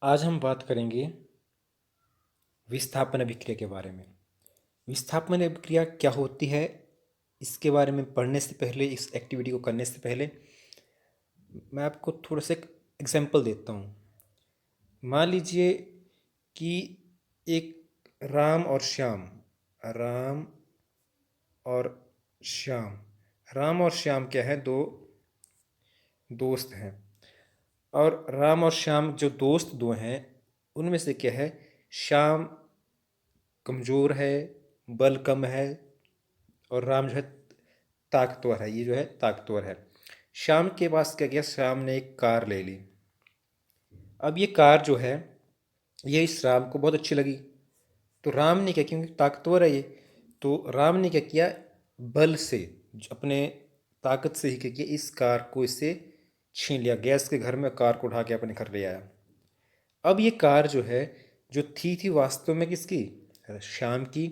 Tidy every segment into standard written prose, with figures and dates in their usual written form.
आज हम बात करेंगे विस्थापन अभिक्रिया के बारे में। विस्थापन अभिक्रिया क्या होती है, इसके बारे में पढ़ने से पहले, इस एक्टिविटी को करने से पहले मैं आपको थोड़ा सा एक एग्जांपल देता हूँ। मान लीजिए कि एक राम और श्याम राम और श्याम क्या है, दो दोस्त हैं। और राम और श्याम जो दोस्त दो हैं, उनमें से क्या है, श्याम कमज़ोर है, बल कम है, और राम जो है ताकतवर है। ये जो है ताकतवर है। श्याम के पास क्या किया, श्याम ने एक कार ले ली। अब ये कार जो है, ये इस राम को बहुत अच्छी लगी। तो राम ने क्या किया, क्योंकि ताकतवर है ये, तो राम ने क्या किया, बल से, अपने ताकत से ही क्या किया, इस कार को इससे छीन लिया। गैस के घर में कार को उठा के अपने घर ले आया। अब ये कार जो है, जो थी वास्तव में किसकी, श्याम की।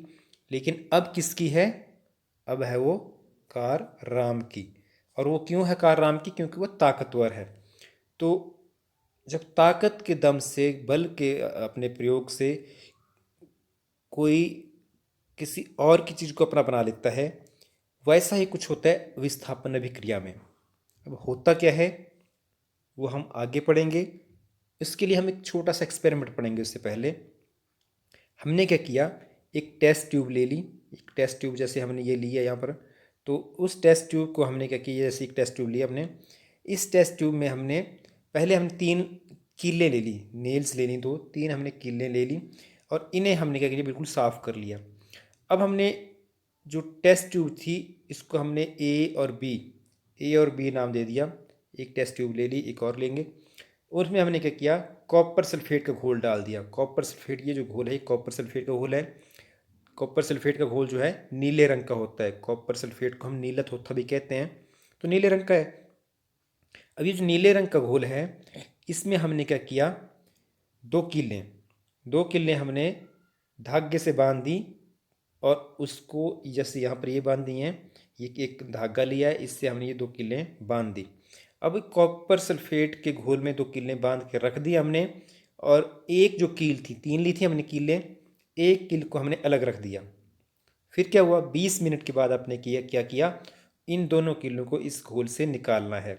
लेकिन अब किसकी है, अब है वो कार राम की। और वो क्यों है कार राम की, क्योंकि वो ताकतवर है। तो जब ताकत के दम से, बल के अपने प्रयोग से कोई किसी और की चीज़ को अपना बना लेता है, वैसा ही कुछ होता है विस्थापन अभिक्रिया में। अब होता क्या है वो हम आगे पढ़ेंगे। इसके लिए हम एक छोटा सा एक्सपेरिमेंट पढ़ेंगे। उससे पहले हमने क्या किया, एक टेस्ट ट्यूब ले ली। एक टेस्ट ट्यूब जैसे हमने ये लिया यहाँ पर, तो उस टेस्ट ट्यूब को हमने क्या किया, जैसे एक टेस्ट ट्यूब लिया हमने। इस टेस्ट ट्यूब में हमने पहले हम 3 कीलें ले ली, नेल्स ले ली, 2-3 हमने कीलें ले ली। और इन्हें हमने क्या किया, बिल्कुल साफ़ कर लिया। अब हमने जो टेस्ट ट्यूब थी, इसको हमने ए और बी नाम दे दिया। एक टेस्ट ट्यूब ले ली, एक और लेंगे। और उसमें हमने क्या किया, कॉपर सल्फेट का घोल डाल दिया। कॉपर सल्फेट, ये जो घोल है, कॉपर सल्फेट का घोल है। कॉपर सल्फेट का घोल जो है नीले रंग का होता है। कॉपर सल्फेट को हम नीला थोथा भी कहते हैं, तो नीले रंग का है। अब ये जो नीले रंग का घोल है, इसमें हमने क्या किया, 2 कीलें हमने धागे से बांध दी। और उसको जैसे यहाँ पर ये बांध दी हैं, ये एक धागा लिया है, इससे हमने ये 2 कीलें बांध दी। अब कॉपर सल्फेट के घोल में 2 कीलें बांध के रख दी हमने। और एक जो कील थी, 3 ली थी हमने कीलें, एक कील को हमने अलग रख दिया। फिर क्या हुआ, 20 मिनट के बाद आपने क्या किया, इन दोनों कीलों को इस घोल से निकालना है।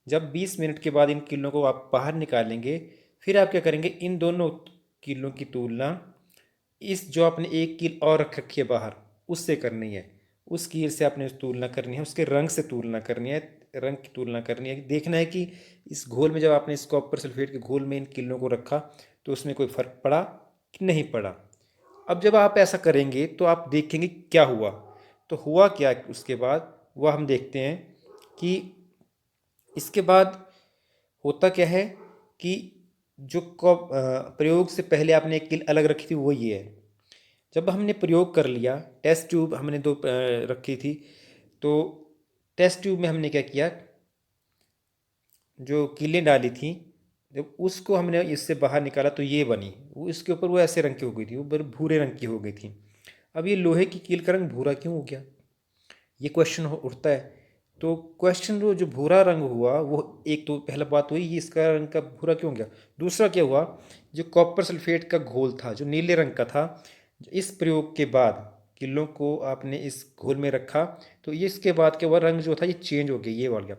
जब 20 मिनट के बाद इन कीलों को आप बाहर निकालेंगे, फिर आप क्या करेंगे, इन दोनों कीलों की तुलना इस जो आपने एक कील और रख रखी है बाहर, उससे करनी है। उस कील से आपने तुलना करनी है, उसके रंग से तुलना करनी है, रंग की तुलना करनी है। देखना है कि इस घोल में, जब आपने इस कॉपर सल्फेट के घोल में इन कीलों को रखा, तो उसमें कोई फ़र्क पड़ा कि नहीं पड़ा। अब जब आप ऐसा करेंगे तो आप देखेंगे क्या हुआ। तो हुआ क्या उसके बाद, वह हम देखते हैं कि इसके बाद होता क्या है कि जो प्रयोग से पहले आपने एक कील अलग रखी थी, वो ये है। जब हमने प्रयोग कर लिया, टेस्ट ट्यूब हमने 2 रखी थी, तो टेस्ट ट्यूब में हमने क्या किया, जो कीलें डाली थी, जब उसको हमने इससे बाहर निकाला तो ये बनी। वो इसके ऊपर वो ऐसे रंग की हो गई थी, वो भूरे रंग की हो गई थी। अब ये लोहे की कील का रंग भूरा क्यों हो गया, ये क्वेश्चन उठता है। तो क्वेश्चन जो भूरा रंग हुआ, वो एक तो पहला बात हुई, ये इसका रंग का भूरा क्यों हो गया। दूसरा क्या हुआ, जो कॉपर सल्फेट का घोल था, जो नीले रंग का था, इस प्रयोग के बाद किलों को आपने इस घोल में रखा, तो ये इसके बाद क्या हुआ, रंग जो था ये चेंज हो गया, ये वाल गया।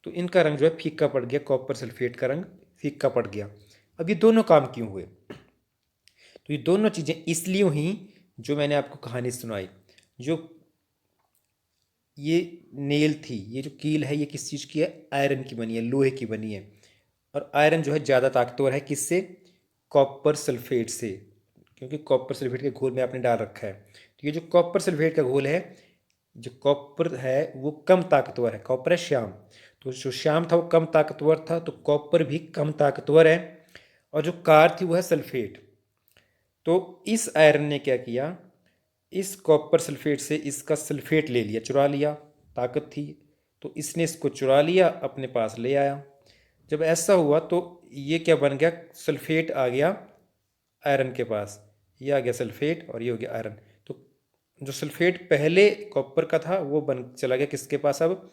तो इनका रंग जो है फीका पड़ गया, कॉपर सल्फेट का रंग फीका पड़ गया। अब ये दोनों काम क्यों हुए, तो ये दोनों चीज़ें इसलिए हुई, जो मैंने आपको कहानी सुनाई। जो ये नेल थी, ये जो कील है, ये किस चीज़ की है, आयरन की बनी है, लोहे की बनी है। और आयरन जो है ज़्यादा ताकतवर है, किससे, कॉपर सल्फेट से, क्योंकि कॉपर सल्फेट के घोल में आपने डाल रखा है। तो ये जो कॉपर सल्फेट का घोल है, जो कॉपर है वो कम ताकतवर है। कॉपर है श्याम, तो जो श्याम था वो कम ताकतवर था, तो कॉपर भी कम ताकतवर है। और जो कार थी वो है सल्फेट। तो इस आयरन ने क्या किया, इस कॉपर सल्फेट से इसका सल्फेट ले लिया, चुरा लिया। ताकत थी तो इसने इसको चुरा लिया, अपने पास ले आया। जब ऐसा हुआ तो ये क्या बन गया, सल्फेट आ गया आयरन के पास, ये आ गया सल्फेट और ये हो गया आयरन। तो जो सल्फेट पहले कॉपर का था, वो बन चला गया किसके पास, अब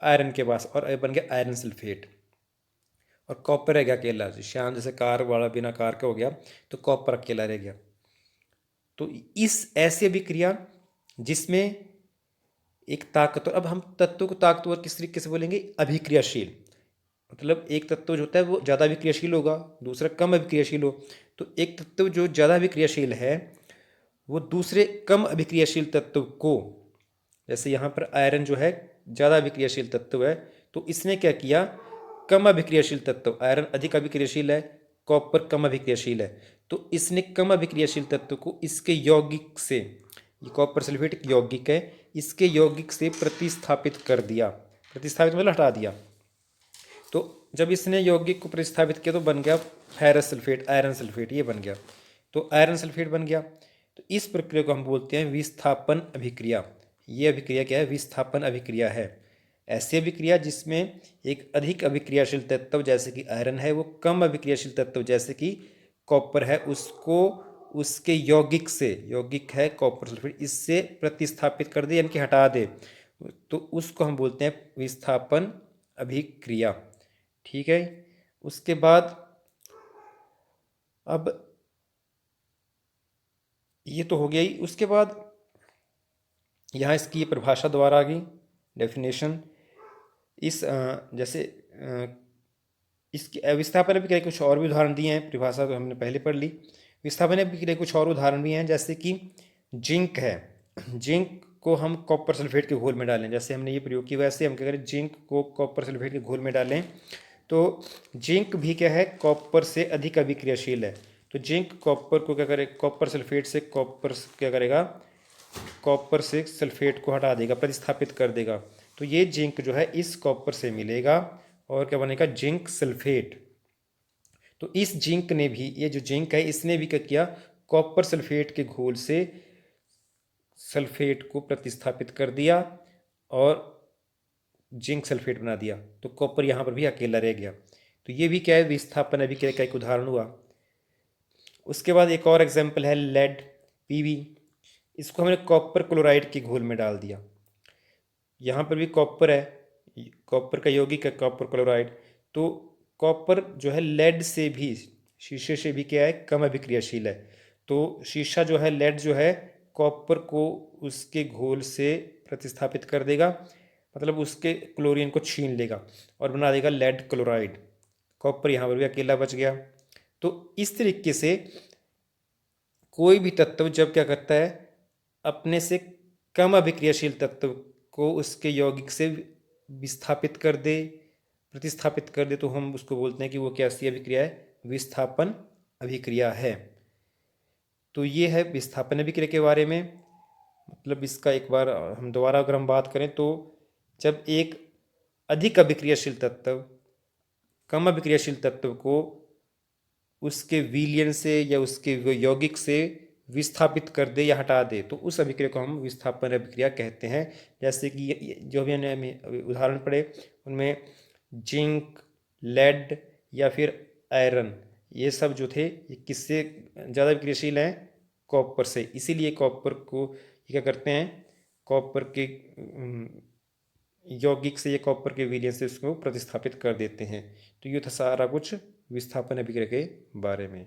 आयरन के पास, और बन गया आयरन सल्फेट। और कॉपर रह गया अकेला। श्याम जैसे कार वाला बिना कार का हो गया, तो कॉपर अकेला रह गया। तो इस ऐसी अभिक्रिया जिसमें एक ताकतवर, अब हम तत्व को ताकतवर किस तरीके से बोलेंगे, अभिक्रियाशील। मतलब एक तत्व जो होता है वो ज़्यादा अभिक्रियाशील होगा, दूसरा कम अभिक्रियाशील हो। तो एक तत्व जो ज़्यादा अभिक्रियाशील है वो दूसरे कम अभिक्रियाशील तत्व को, जैसे यहाँ पर आयरन जो है ज़्यादा अभिक्रियाशील तत्व है, तो इसने क्या किया, कम अभिक्रियाशील तत्व, आयरन अधिक अभिक्रियाशील है, कॉपर कम अभिक्रियाशील है, तो इसने कम अभिक्रियाशील तत्व को इसके यौगिक से, ये कॉपर सल्फेट एक यौगिक है, इसके यौगिक से प्रतिस्थापित कर दिया। प्रतिस्थापित मतलब हटा दिया। तो जब इसने यौगिक को प्रतिस्थापित किया तो बन गया फेरस सल्फेट, आयरन सल्फेट, ये बन गया। तो आयरन सल्फेट बन गया। तो इस प्रक्रिया को हम बोलते हैं विस्थापन अभिक्रिया। ये अभिक्रिया क्या है, विस्थापन अभिक्रिया है। ऐसी अभिक्रिया जिसमें एक अधिक अभिक्रियाशील तत्व जैसे कि आयरन है, वो कम अभिक्रियाशील तत्व जैसे कि कॉपर है, उसको उसके यौगिक से, यौगिक है कॉपर सल्फेट, इससे प्रतिस्थापित कर दे, यानी कि हटा दे, तो उसको हम बोलते हैं विस्थापन अभिक्रिया। ठीक है। उसके बाद अब ये तो हो गया ही। उसके बाद यहाँ इसकी परिभाषा द्वारा आ गई, डेफिनेशन। इस जैसे इसकी विस्थापन अभिक्रिया कुछ और भी उदाहरण दिए हैं, परिभाषा तो हमने पहले पढ़ ली। विस्थापन अभिक्रिया कुछ और उदाहरण भी हैं, जैसे कि जिंक है। जिंक को हम कॉपर सल्फेट के घोल में डालें, जैसे हमने ये प्रयोग किया, वैसे हम क्या करें, जिंक को कॉपर सल्फेट के घोल में डालें, तो जिंक भी क्या है, कॉपर से अधिक अभिक्रियाशील है। तो जिंक कॉपर को क्या करे, कॉपर सल्फेट से कॉपर क्या करेगा, कॉपर से सल्फेट को हटा देगा, प्रतिस्थापित कर देगा। तो ये जिंक जो है इस कॉपर से मिलेगा और क्या बनेगा, जिंक सल्फेट। तो इस जिंक ने भी, ये जो जिंक है इसने भी क्या किया, कॉपर सल्फेट के घोल से सल्फेट को प्रतिस्थापित कर दिया और जिंक सल्फेट बना दिया। तो कॉपर यहाँ पर भी अकेला रह गया। तो ये भी क्या है, विस्थापन अभिक्रिया का एक उदाहरण हुआ। उसके बाद एक और एग्जाम्पल है लेड, पीवी। इसको हमने कॉपर क्लोराइड के घोल में डाल दिया। यहाँ पर भी कॉपर है, कॉपर का यौगिक है कॉपर क्लोराइड। तो कॉपर जो है लेड से भी, शीशे से भी क्या है, कम अभिक्रियाशील है। तो शीशा जो है, लेड जो है, कॉपर को उसके घोल से प्रतिस्थापित कर देगा, मतलब उसके क्लोरीन को छीन लेगा और बना देगा लेड क्लोराइड। कॉपर यहाँ पर भी अकेला बच गया। तो इस तरीके से कोई भी तत्व जब क्या करता है, अपने से कम अभिक्रियाशील तत्व को उसके यौगिक से विस्थापित कर दे, प्रतिस्थापित कर दे, तो हम उसको बोलते हैं कि वो कैसी अभिक्रिया है, विस्थापन अभिक्रिया है। तो ये है विस्थापन अभिक्रिया के बारे में। मतलब इसका एक बार हम दोबारा अगर हम बात करें, तो जब एक अधिक अभिक्रियाशील तत्व कम अभिक्रियाशील तत्व को उसके विलयन से या उसके यौगिक से विस्थापित कर दे या हटा दे, तो उस अभिक्रिया को हम विस्थापन अभिक्रिया कहते हैं। जैसे कि जो भी हमने उदाहरण पढ़े उनमें जिंक, लेड या फिर आयरन, ये सब जो थे ये किससे ज़्यादा अभिक्रियाशील हैं, कॉपर से। इसीलिए कॉपर को ये क्या करते हैं, कॉपर के यौगिक से या कॉपर के विलयन से उसको प्रतिस्थापित कर देते हैं। तो ये था सारा कुछ विस्थापन अभिक्रिया के बारे में।